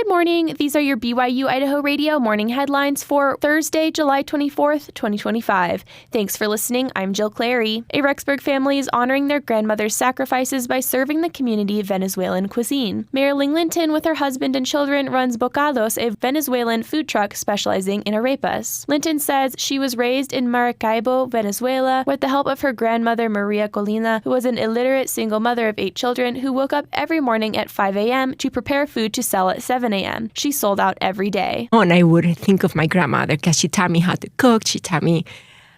morning. These are your BYU-Idaho Radio morning headlines for Thursday, July 24th, 2025. Thanks for listening. I'm Jill Clary. A Rexburg family is honoring their grandmother's sacrifices by serving the community Venezuelan cuisine. Mayor Ling Linton, with her husband and children, runs Bocados, a Venezuelan food truck specializing in arepas. Linton says she was raised in Maracaibo, Venezuela, with the help of her grandmother Maria Colina, who was an illiterate single mother of 8 children who woke up every morning at 5 a.m. to prepare food to sell at 7 a.m. She sold out every day. And I would think of my grandmother because she taught me how to cook. She taught me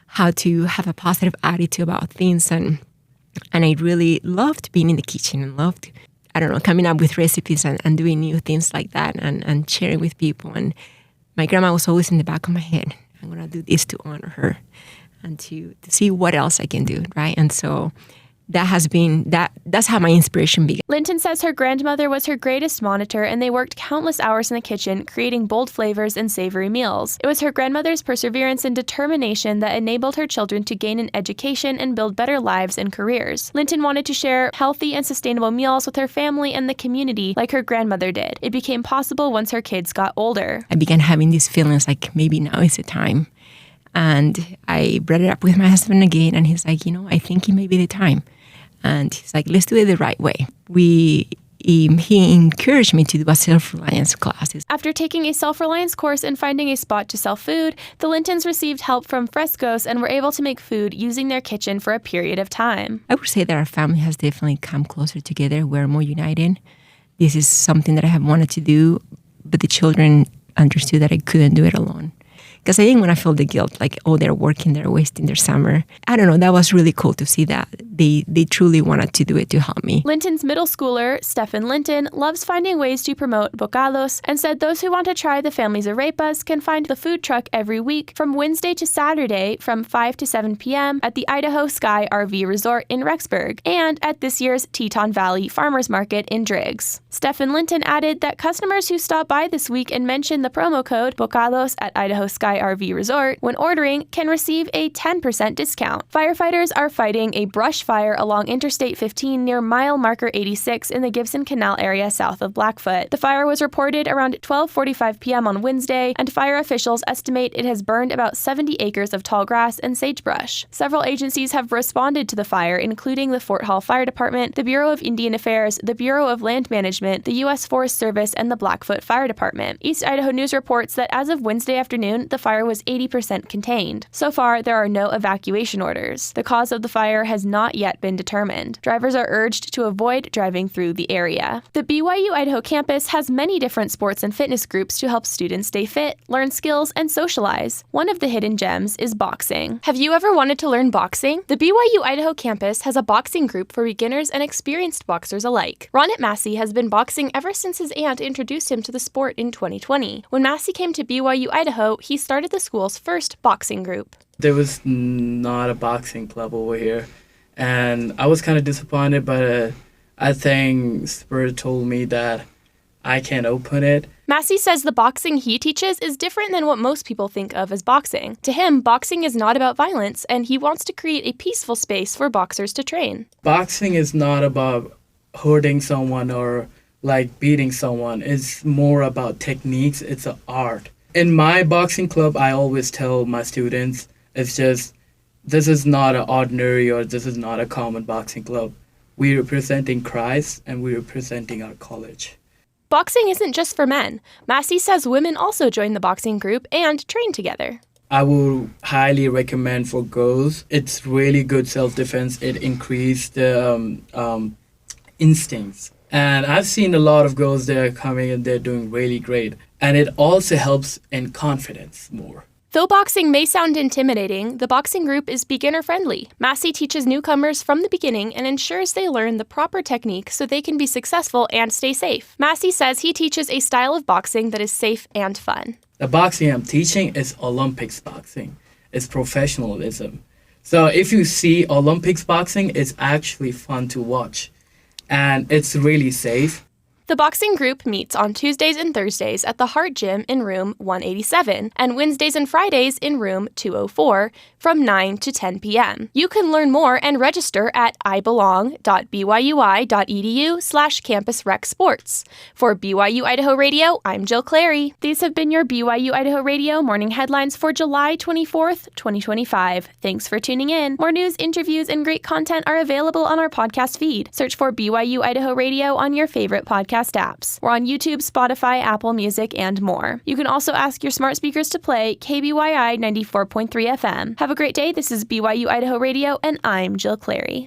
how to have a positive attitude about things. And I really loved being in the kitchen and loved, coming up with recipes and doing new things like that and sharing with people. And my grandma was always in the back of my head. I'm going to do this to honor her and to see what else I can do, right? And so that's how my inspiration began. Linton says her grandmother was her greatest monitor, and they worked countless hours in the kitchen, creating bold flavors and savory meals. It was her grandmother's perseverance and determination that enabled her children to gain an education and build better lives and careers. Linton wanted to share healthy and sustainable meals with her family and the community like her grandmother did. It became possible once her kids got older. I began having these feelings like maybe now is the time. And I brought it up with my husband again, and he's like, I think it may be the time. And he's like, let's do it the right way. He encouraged me to do a self-reliance class. After taking a self-reliance course and finding a spot to sell food, the Lintons received help from Frescos and were able to make food using their kitchen for a period of time. I would say that our family has definitely come closer together. We're more united. This is something that I have wanted to do, but the children understood that I couldn't do it alone. Because I didn't want to feel the guilt, like, they're working, they're wasting their summer. I don't know, that was really cool to see that. They truly wanted to do it to help me. Linton's middle schooler, Stephen Linton, loves finding ways to promote Bocados and said those who want to try the family's arepas can find the food truck every week from Wednesday to Saturday from 5 to 7 p.m. at the Idaho Sky RV Resort in Rexburg and at this year's Teton Valley Farmers Market in Driggs. Stephen Linton added that customers who stop by this week and mention the promo code Bocados at Idaho Sky RV Resort when ordering can receive a 10% discount. Firefighters are fighting a brush fire along Interstate 15 near mile marker 86 in the Gibson Canal area south of Blackfoot. The fire was reported around 12:45 p.m. on Wednesday, and fire officials estimate it has burned about 70 acres of tall grass and sagebrush. Several agencies have responded to the fire, including the Fort Hall Fire Department, the Bureau of Indian Affairs, the Bureau of Land Management, the U.S. Forest Service, and the Blackfoot Fire Department. East Idaho News reports that as of Wednesday afternoon, the fire was 80% contained. So far, there are no evacuation orders. The cause of the fire has not yet been determined. Drivers are urged to avoid driving through the area. The BYU-Idaho campus has many different sports and fitness groups to help students stay fit, learn skills, and socialize. One of the hidden gems is boxing. Have you ever wanted to learn boxing? The BYU-Idaho campus has a boxing group for beginners and experienced boxers alike. Ronit Massey has been boxing ever since his aunt introduced him to the sport in 2020. When Massey came to BYU-Idaho, he started the school's first boxing group. There was not a boxing club over here, and I was kind of disappointed, but I think Spirit told me that I can open it. Massey says the boxing he teaches is different than what most people think of as boxing. To him, boxing is not about violence, and he wants to create a peaceful space for boxers to train. Boxing is not about hurting someone or beating someone. It's more about techniques. It's an art. In my boxing club, I always tell my students, it's just, this is not an ordinary or this is not a common boxing club. We're representing Christ and we're representing our college. Boxing isn't just for men. Massey says women also join the boxing group and train together. I will highly recommend for girls. It's really good self-defense. It increases the instincts. And I've seen a lot of girls that are coming and they're doing really great. And it also helps in confidence more. Though boxing may sound intimidating, the boxing group is beginner-friendly. Massey teaches newcomers from the beginning and ensures they learn the proper technique so they can be successful and stay safe. Massey says he teaches a style of boxing that is safe and fun. The boxing I'm teaching is Olympics boxing. It's professionalism. So if you see Olympics boxing, it's actually fun to watch. And it's really safe. The boxing group meets on Tuesdays and Thursdays at the Hart Gym in room 187 and Wednesdays and Fridays in room 204 from 9 to 10 p.m. You can learn more and register at ibelong.byui.edu/campusrecsports. For BYU Idaho Radio, I'm Jill Clary. These have been your BYU Idaho Radio morning headlines for July 24th, 2025. Thanks for tuning in. More news, interviews, and great content are available on our podcast feed. Search for BYU Idaho Radio on your favorite podcast apps. We're on YouTube, Spotify, Apple Music, and more. You can also ask your smart speakers to play KBYI 94.3 FM. Have a great day. This is BYU Idaho Radio, and I'm Jill Clary.